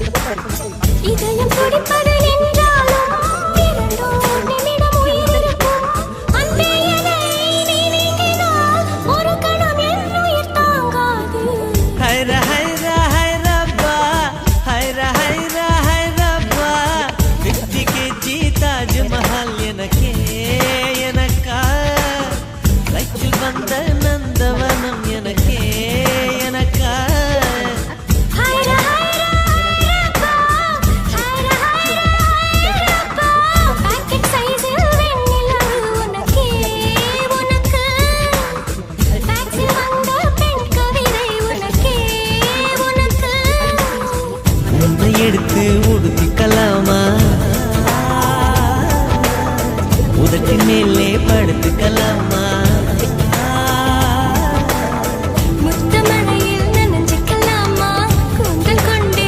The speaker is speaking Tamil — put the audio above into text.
இதயம் துடிப்பது நின்றாலும் இரண்டோர் நிமிடம் உயிரிருக்கும். அன்பே என்னை நீ நீங்கினால் ஒரு கணம் என் உயிர் தாங்காது. ஹைரா ஹைரா ஹைரப்பா, ஹைரா ஹைரா ஹைரப்பா, 50 kg தாஜ்மஹால் எனக்கே எனக்கா, வயிற்றில் வந்த நந்தவனம் எனக்கே எனக்கா. ஹைரா ஹைரா ஹைரப்பா, ஹைரா ஹைரா ஹைரப்பா, பாக்கெட் சைஸில் வெண்ணிலவு உனக்கே உனக்கு. டாக்ஸில் வந்த பெண் கவிதை உனக்கே உனக்கு. உன்னை எடுத்து உடுத்திக்கலாமா, உதட்டின் மேலே படுத்துக்கலாமா, முத்தமழையில் நனைஞ்சிக்கலாமா, கூந்தல் கொண்டே